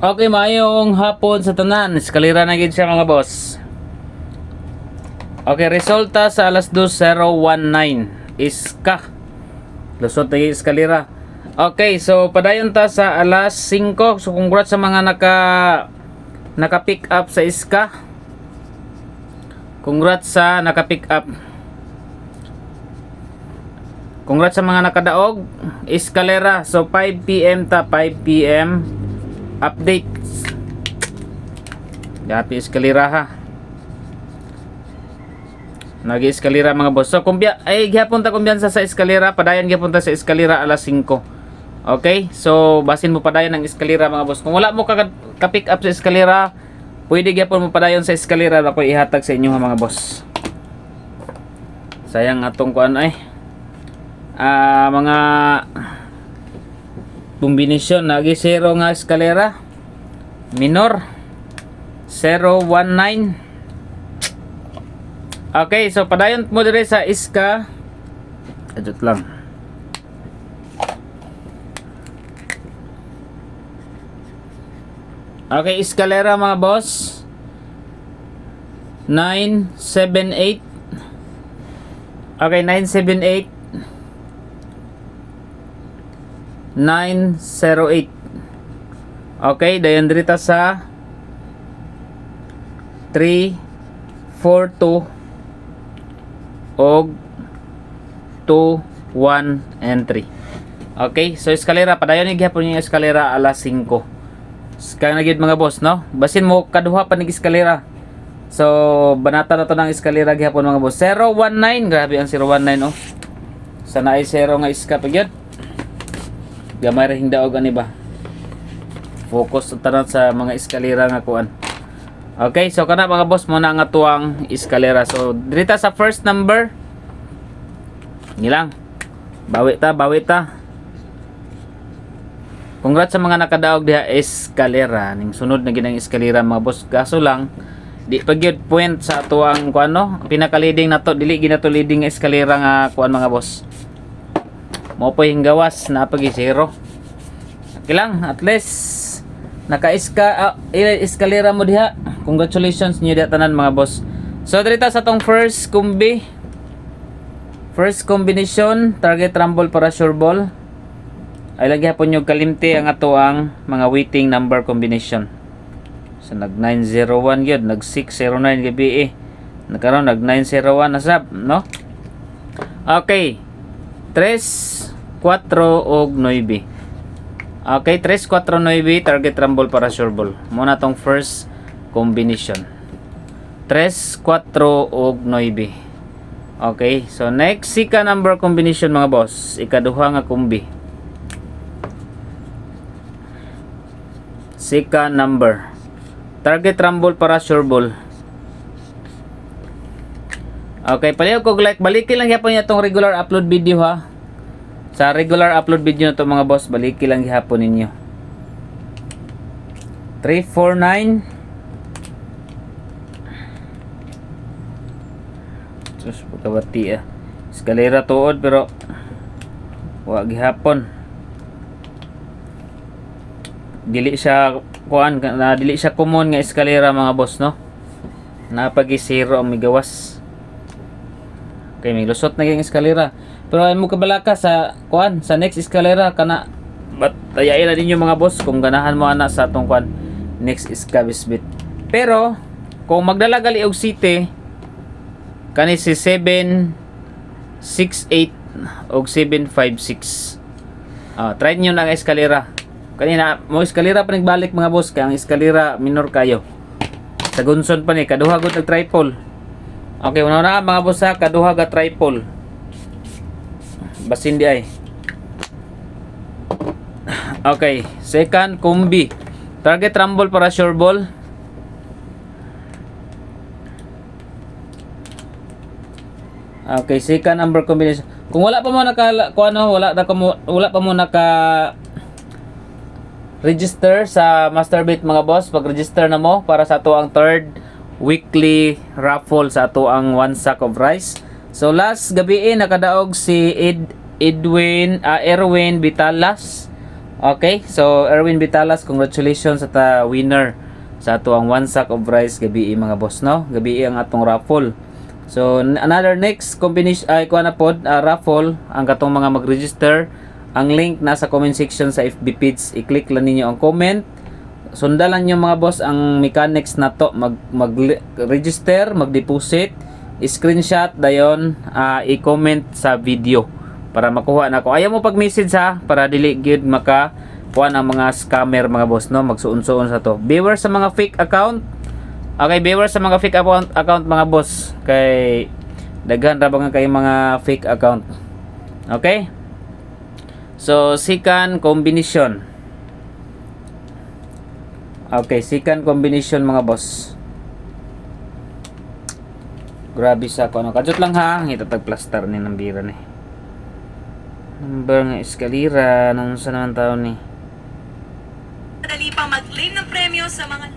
Okay, maayong hapon sa tanan. Eskalera na gid siya mga boss. Okay, resulta sa alas 2:19 iska. Lusot na gid eskalera. Okay, so padayon ta sa alas 5. So congrats sa mga naka-pick up sa iska. Congrats sa naka-pick up. Congrats sa mga nakadaog. Eskalera. So 5 PM ta, 5 PM. Updates. Dati eskalera ha. Nag-eskalera mga boss. So kumbya ay gyapon ta kumbiyansa sa eskalera, padayon gyapon ta sa eskalera alas 5. Okay? So basin mo padayon ang eskalera mga boss. Kung wala mo ka-pick up sa eskalera, pwede gyapon mo padayon sa eskalera na ko ihatag sa inyo ha mga boss. Sayang atong kuan ay mga kombinasyon nagi 0 nga eskalera minor 019. Okay, so padayon mo dire sa iska. Adjust lang. Okay, eskalera mga boss 978. Okay, 978 908. Okay, dayon drita sa 3 4 2 og 2 1 and 3. Okay, so eskalera padayon ni gyapon yung eskalera alas 5. Kaya na gyud mga boss, no? Basin mo kaduha pa ning eskalera. So banata na to ng eskalera gyapon mga boss. 019, grabe ang 019 oh. Sana ay 0 nga iska pa gyud. Gamay ra hingdaog ani ba? Focus tanan sa mga eskalera nga kuan. Okay, so kana mga boss mo na nga tuwang eskalera. So dirita sa first number. Nilang. Bawi ta. Congrats sa mga nakadaog diha eskalera. Ning sunod na ginang eskalera mga boss. Kaso lang di pa gyud point sa tuwang kuan no. Pinaka leading nato dili ginato leading eskalera nga kuan mga boss. Mo po hinggawas na pag 0. Okay lang, at least eskalera mo diha. Congratulations niyo diha tanan mga boss. So dirita sa tong first combination, target rumble para sure ball. Ay lagi hapon yung kalimti ang ato ang mga waiting number combination. So nag 901 gyud, nag 609 gabi nagkaroon nag 901 na sab, no? Okay. 3, 4 og 9. Okay, 3, 4, 9 target rumble para sure ball. Muna tong first combination. 3, 4 og 9. Okay, so next sika number combination mga boss. Ikaduha nga kombi. Sika number. Target rumble para sure ball. Okay, paliw ko like balikin lang gyapon niya tong regular upload video ha. Sa regular upload video na to mga boss, balikin lang gyapon ninyo. 349. Sus pagkabati eskalera tuod pero wa gyapon. Dili siya kuan na dili siya common nga eskalera mga boss no. Napagi 0 ang migawas. Okay, may lusot na yung eskalera. Pero ay mo kabalaka sa kuan, sa next eskalera kana batayain na ninyo mga boss kung ganahan mo ana sa atong kuan next iskabisbit. Pero kung magdala gali og city kani si 768 og 756. Try niyo na ang eskalera. Kanina mo eskalera pa nagbalik mga boss kay ang eskalera minor kayo. Sa gunson pa ni kaduha gud nag triple. Okay, una na mga boss ha, kaduha ga triple. Basin di ay. Okay, second kombi. Target rumble para sure ball. Okay, second number combination. Kung wala pa mo wala pa mo naka register sa Masterbit mga boss, pag-register na mo para sa ato ang third weekly raffle sa ato ang 1 sack of rice. So last gabi nakadaog si Erwin Bitalas Okay, so Erwin Vitalas, congratulations sa ta winner sa ato ang 1 sack of rice gabi mga boss, no? Gabi ang atong raffle. So another next combination ay kuha na pod raffle ang katong mga mag-register. Ang link nasa comment section sa FB page. I-click lang ninyo ang comment. Sundalan nyo mga boss ang mechanics na to, mag-register, mag-deposit, screenshot dayon, i-comment sa video para makuha na ko. Ayaw mo pag-message ha, para dili gyud maka kuan ang mga scammer mga boss, no? Magsuon-suon sa to. Beware sa mga fake account. Okay, beware sa mga fake account mga boss. Kay daghan ra ba nga kay mga fake account. Okay? So, second combination. Okay, second combination mga boss. Grabe sa ko ano. Kadjot lang ha, itatag plaster ni ng bira ni. Number nga eskalera nung sa naman tao ni. Madali pa mag-claim ng premyo sa mga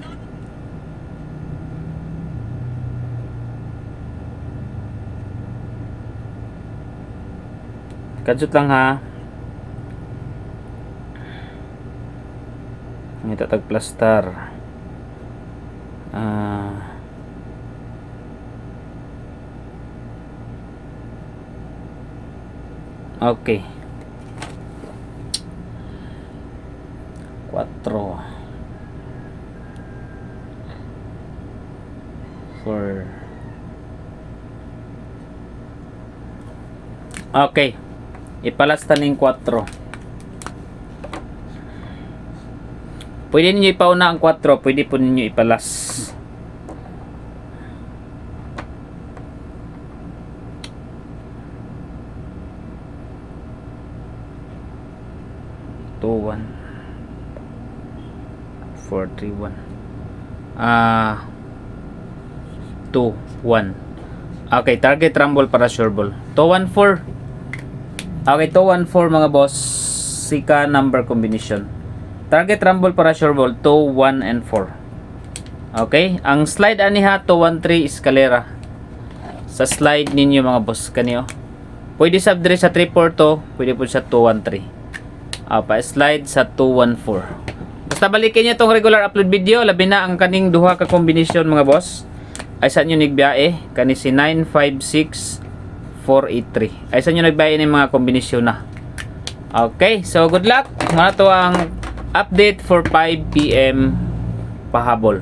Kadjot lang ha. Itatag plaster. Okay. 4 4 Okay. Ipalasta ning 4. Pwede ninyo ipauna ang 4, pwede po ninyo ipalas. Two, 1, 4, 3, 1. 2, 1. Okay, target rumble para sure ball. 2, 1, 4. Okay, 2, 1, 4 mga boss. Sika number combination. Target rumble para sure ball 2, 1, and 4. Okay, ang slide aniha 2, 1, 3 escalera. Sa slide ninyo mga boss kaniyo. Pwede sa dire sa 3, 4 to, pwede po sa 2, 1, 3. Pa-slide sa 2, 1, 4. Basta balikin niyo tong regular upload video, labi na ang kaning duha ka combination mga boss. Ay sa inyo nigbiyae kani si 9, 5, 6, 4, 8, 3. Ay sa inyo nagbiyae ni mga kombinasyon na. Okay, so good luck. Mga to ang update for 5 PM pahabol.